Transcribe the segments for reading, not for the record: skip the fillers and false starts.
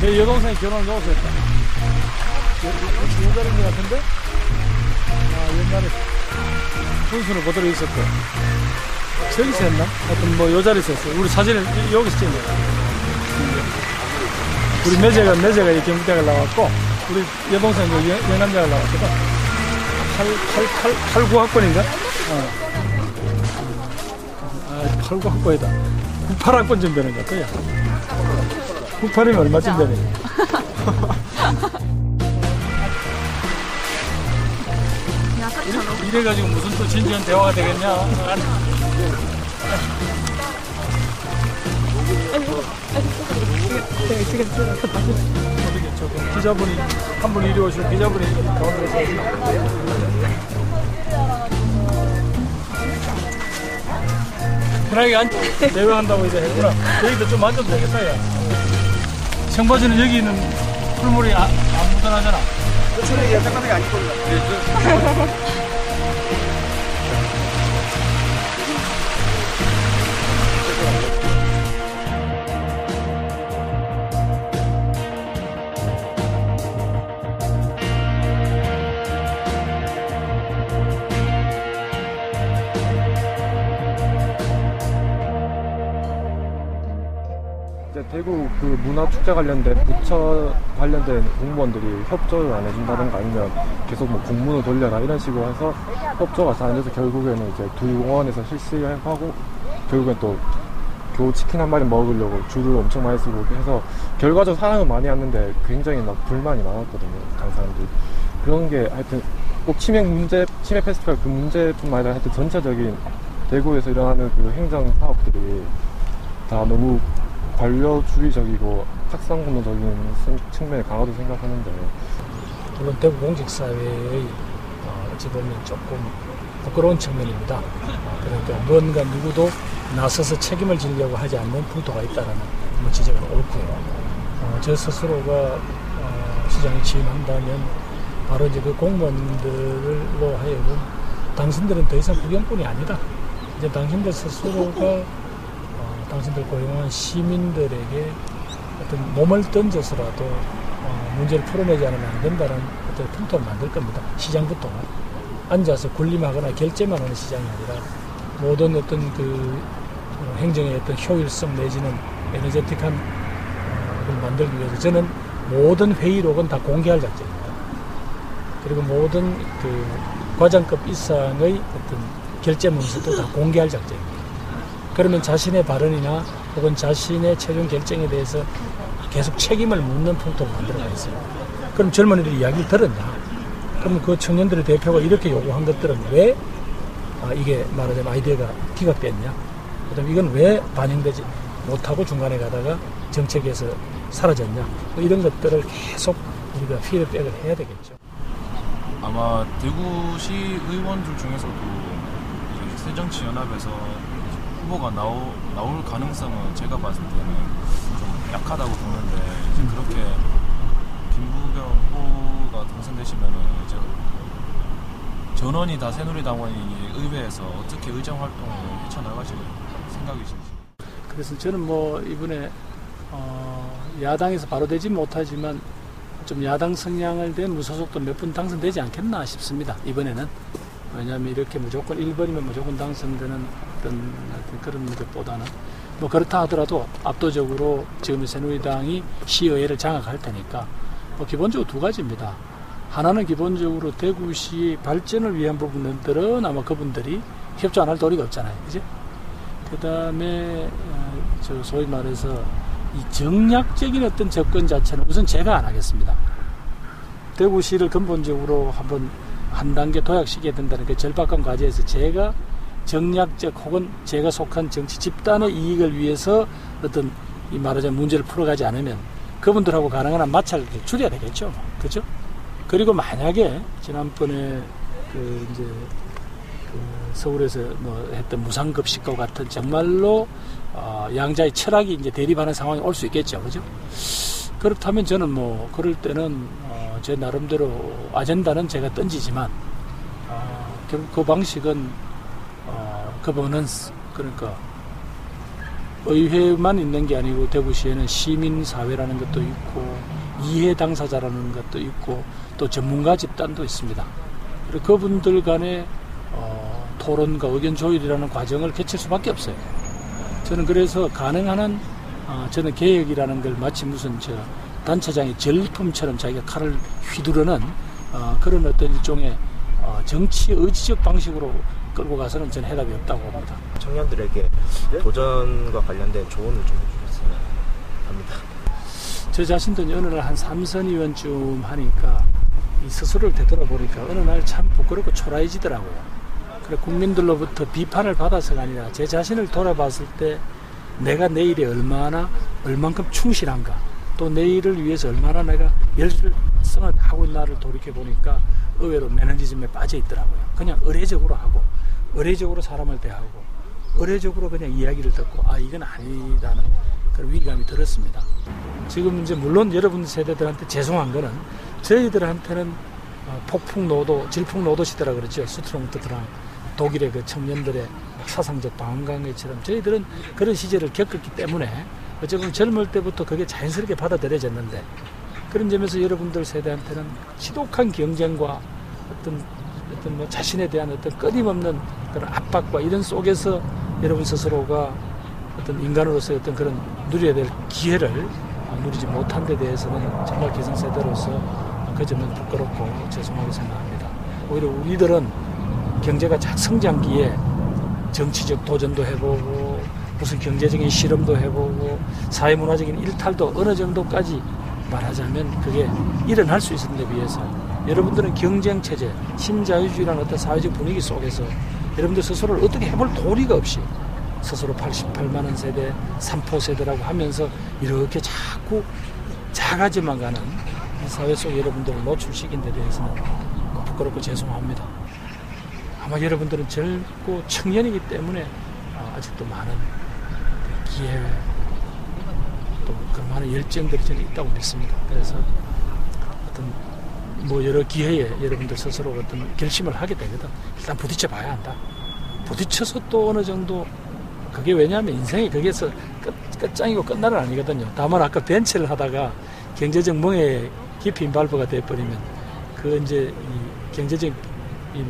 내 여동생이 결혼을 여기서 했다. 여자인 것 같은데? 아, 옛날에 분수를 그대로 있었고. 저기서 했나? 하여튼 뭐 요 자리에서 했어요. 우리 사진을 여기서 찍은 거야. 우리 매제가 이 경북대학을 나왔고, 우리 여동생이 영남대학을 나왔거든. 89학번인가? 89학번이다. 98학번쯤 되는 것 같아요. 98이면 얼마쯤 되니? 이래가지고 무슨 또 진지한 대화가 되겠냐? 어떻게 기자분이 한 분 이리 오시고 기자분이 가운데서 편하게 앉아 대화한다고 이제 했구나. 여기도 좀 앉아도 되겠다. 야. 청바지는 여기 있는 풀물이 안 묻어나잖아. 그렇죠. 이게 잠깐만이 아닐 겁니다. 대구 그 문화축제 관련된 부처 관련된 공무원들이 협조를 안 해준다든가 아니면 계속 뭐 공문을 돌려라 이런 식으로 해서 협조가 잘 안 돼서 결국에는 이제 두유공원에서 실시를 하고 결국엔 또 겨우 치킨 한 마리 먹으려고 줄을 엄청 많이 쓰고 해서 결과적으로 사람은 많이 왔는데 굉장히 막 불만이 많았거든요. 간 사람들이. 그런 게 하여튼 꼭 치맥 페스티벌 그 문제뿐만 아니라 하여튼 전체적인 대구에서 일어나는 그 행정 사업들이 다 너무 관료주의적이고 학상공론적인 측면에 강하다고 생각하는데 물론 대구 공직사회의 어찌 보면 조금 부끄러운 측면입니다. 그러니까 뭔가 누구도 나서서 책임을 지려고 하지 않는 풍토가 있다는 지적은 옳고요. 저 스스로가 시장에 취임한다면 바로 이제 그 공무원들로 하여금 당신들은 더 이상 구경꾼이 아니다. 이제 당신들 스스로가 당신들 고용한 시민들에게 어떤 몸을 던져서라도 문제를 풀어내지 않으면 안 된다는 어떤 풍토를 만들 겁니다. 시장부터 앉아서 군림하거나 결제만 하는 시장이 아니라 모든 어떤 그 행정의 어떤 효율성 내지는 에너제틱한 걸 만들기 위해서 저는 모든 회의록은 다 공개할 작정입니다. 그리고 모든 그 과장급 이상의 어떤 결제 문서도 다 공개할 작정입니다. 그러면 자신의 발언이나 혹은 자신의 최종 결정에 대해서 계속 책임을 묻는 풍토를 만들어가 있어요. 그럼 젊은이들이 이야기를 들었냐? 그럼 그 청년들의 대표가 이렇게 요구한 것들은 왜 이게 말하자면 아이디어가 기각됐냐? 그다음에 이건 왜 반영되지 못하고 중간에 가다가 정책에서 사라졌냐? 뭐 이런 것들을 계속 우리가 피드백을 해야 되겠죠. 아마 대구시 의원들 중에서도 새정치연합에서 후보가 나올 가능성은 제가 봤을 때는 좀 약하다고 보는데 이제 그렇게 김부겸 후보가 당선되시면은 이제 전원이 다 새누리당원이니 의회에서 어떻게 의정 활동을 헤쳐나가실 생각이신지. 그래서 저는 뭐 이번에 야당에서 바로 되지 못하지만 좀 야당 성향을 댄 무소속도 몇 분 당선되지 않겠나 싶습니다. 이번에는. 왜냐하면 이렇게 무조건 1번이면 무조건 당선되는 어떤 그런 것보다는 뭐 그렇다 하더라도 압도적으로 지금 새누리당이 시의회를 장악할 테니까 뭐 기본적으로 두 가지입니다. 하나는 기본적으로 대구시 발전을 위한 부분들은 아마 그분들이 협조 안 할 도리가 없잖아요. 그죠? 그 다음에 저 소위 말해서 이 정략적인 어떤 접근 자체는 우선 제가 안 하겠습니다. 대구시를 근본적으로 한번 한 단계 도약시켜야 된다는 그 절박한 과제에서 제가 정략적 혹은 제가 속한 정치 집단의 이익을 위해서 어떤 이 말하자면 문제를 풀어가지 않으면 그분들하고 가능한 한 마찰을 줄여야 되겠죠. 그죠? 그리고 만약에 지난번에 그 이제 그 서울에서 뭐 했던 무상급식과 같은 정말로 양자의 철학이 이제 대립하는 상황이 올 수 있겠죠. 그죠? 그렇다면 저는 뭐 그럴 때는 제 나름대로 아젠다는 제가 던지지만 결국 그 방식은 그거는 그러니까 의회만 있는 게 아니고 대구시에는 시민사회라는 것도 있고 이해 당사자라는 것도 있고 또 전문가 집단도 있습니다. 그리고 그분들 간의 토론과 의견 조율이라는 과정을 거칠 수밖에 없어요. 저는 그래서 가능한 한 저는 개혁이라는 걸 마치 무슨 단체장의 절품처럼 자기가 칼을 휘두르는 그런 어떤 일종의 정치 의지적 방식으로 끌고 가서는 저는 해답이 없다고 봅니다. 청년들에게 도전과 관련된 조언을 좀 해주셨으면 합니다. 저 자신도 어느 날 한 3선 의원쯤 하니까 이 스스로를 되돌아보니까 어느 날 참 부끄럽고 초라해지더라고요. 그래 국민들로부터 비판을 받아서가 아니라 제 자신을 돌아봤을 때 내가 내일에 얼만큼 충실한가, 또 내일을 위해서 얼마나 내가 열성을 하고 있나를 돌이켜보니까 의외로 매너리즘에 빠져 있더라고요. 그냥 의례적으로 하고, 의례적으로 사람을 대하고, 의례적으로 그냥 이야기를 듣고, 이건 아니다는 그런 위기감이 들었습니다. 지금 이제 물론 여러분 세대들한테 죄송한 거는 저희들한테는 폭풍노도, 질풍노도 시대라 그러죠. 스트롱트랑 독일의 그 청년들의 사상적 방황강의처럼 저희들은 그런 시절을 겪었기 때문에 어쩌면 젊을 때부터 그게 자연스럽게 받아들여졌는데, 그런 점에서 여러분들 세대한테는 지독한 경쟁과 어떤 뭐 자신에 대한 어떤 끊임없는 그런 압박과 이런 속에서 여러분 스스로가 어떤 인간으로서의 어떤 그런 누려야 될 기회를 누리지 못한 데 대해서는 정말 기성세대로서 그 점은 부끄럽고 죄송하게 생각합니다. 오히려 우리들은 경제가 성장기에 정치적 도전도 해보고 무슨 경제적인 실험도 해보고 사회문화적인 일탈도 어느 정도까지 말하자면 그게 일어날 수 있는 데 비해서 여러분들은 경쟁체제, 신자유주의라는 어떤 사회적 분위기 속에서 여러분들 스스로를 어떻게 해볼 도리가 없이 스스로 88만원 세대, 3포 세대라고 하면서 이렇게 자꾸 작아져만 가는 이 사회 속에 여러분들을 노출시킨 데 대해서는 부끄럽고 죄송합니다. 아마 여러분들은 젊고 청년이기 때문에 아직도 많은 기회, 또 그런 많은 열정들이 저는 있다고 믿습니다. 그래서 어떤 뭐 여러 기회에 여러분들 스스로 어떤 결심을 하게 되거든. 일단 부딪혀 봐야 한다. 부딪혀서 또 어느 정도 그게 왜냐하면 인생이 거기에서 끝장이고 끝날은 아니거든요. 다만 아까 벤치를 하다가 경제적 멍에 깊이 인발부가 돼버리면 그 이제 이 경제적 이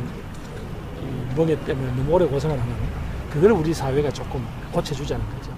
멍에 때문에 너무 오래 고생을 하면 그걸 우리 사회가 조금 고쳐주자는 거죠.